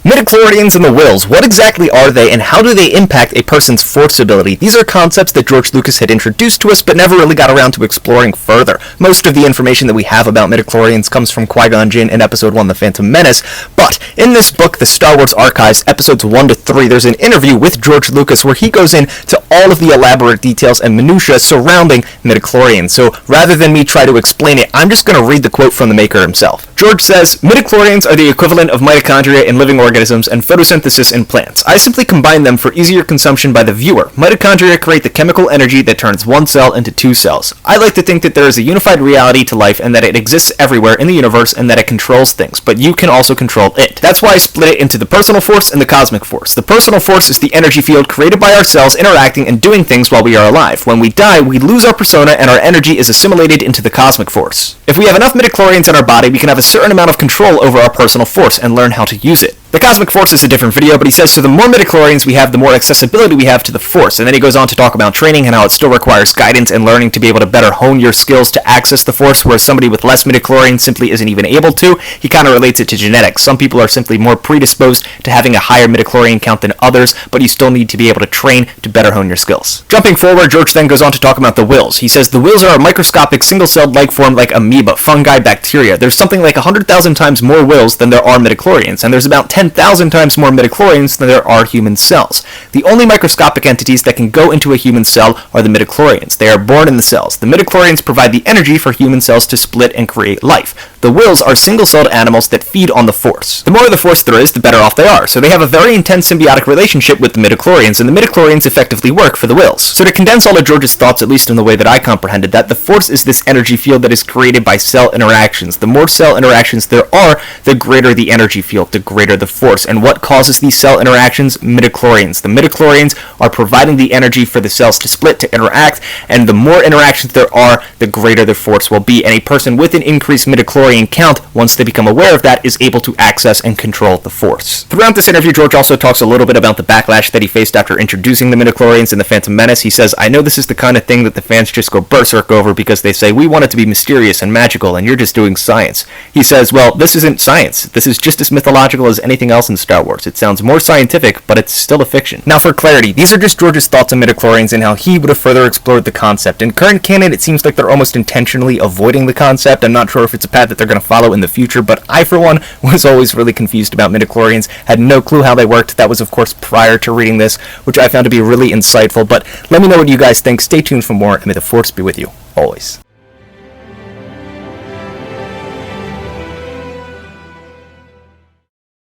Midichlorians and the wills, what exactly are they and how do they impact a person's force ability? These are concepts that George Lucas had introduced to us but never really got around to exploring further. Most of the information that we have about midichlorians comes from Qui-Gon Jinn in Episode 1, The Phantom Menace, but in this book, The Star Wars Archives, Episodes 1 to 3, there's an interview with George Lucas where he goes into all of the elaborate details and minutiae surrounding midichlorians. So rather than me try to explain it, I'm just going to read the quote from the maker himself. George says, "Midichlorians are the equivalent of mitochondria in living organisms and photosynthesis in plants. I simply combine them for easier consumption by the viewer. Mitochondria create the chemical energy that turns one cell into two cells. I like to think that there is a unified reality to life and that it exists everywhere in the universe and that it controls things, but you can also control it. That's why I split it into the personal force and the cosmic force. The personal force is the energy field created by our cells interacting and doing things while we are alive. When we die, we lose our persona and our energy is assimilated into the cosmic force. If we have enough midichlorians in our body, we can have a certain amount of control over our personal force and learn how to use it. The cosmic force is a different video, but he says, so the more midichlorians we have, the more accessibility we have to the force. And then he goes on to talk about training and how it still requires guidance and learning to be able to better hone your skills to access the force, whereas somebody with less midichlorians simply isn't even able to. He kind of relates it to genetics. Some people are simply more predisposed to having a higher midichlorian count than others, but you still need to be able to train to better hone your skills. Jumping forward, George then goes on to talk about the wills. He says, the wills are a microscopic single-celled life form like amoeba, fungi, bacteria. There's something like 100,000 times more wills than there are midichlorians, and there's about 10,000 times more midichlorians than there are human cells. The only microscopic entities that can go into a human cell are the midichlorians. They are born in the cells. The midichlorians provide the energy for human cells to split and create life. The wills are single-celled animals that feed on the force. The more of the force there is, the better off they are. So they have a very intense symbiotic relationship with the midichlorians, and the midichlorians effectively work for the wills. So to condense all of George's thoughts, at least in the way that I comprehended that, the force is this energy field that is created by cell interactions. The more cell interactions there are, the greater the energy field, the greater the force. And what causes these cell interactions? Midichlorians. The midichlorians are providing the energy for the cells to split, to interact, and the more interactions there are, the greater the force will be. And a person with an increased midichlorian count, once they become aware of that, is able to access and control the force. Throughout this interview, George also talks a little bit about the backlash that he faced after introducing the midichlorians in The Phantom Menace. He says, I know this is the kind of thing that the fans just go berserk over because they say, we want it to be mysterious and magical, and you're just doing science. He says, well, this isn't science. This is just as mythological as anything else in Star Wars. It sounds more scientific, but it's still a fiction. Now for clarity, these are just George's thoughts on midichlorians and how he would have further explored the concept. In current canon, it seems like they're almost intentionally avoiding the concept. I'm not sure if it's a path that they're going to follow in the future, but I, for one, was always really confused about midichlorians, had no clue how they worked. That was, of course, prior to reading this, which I found to be really insightful, but let me know what you guys think. Stay tuned for more, and may the Force be with you, always.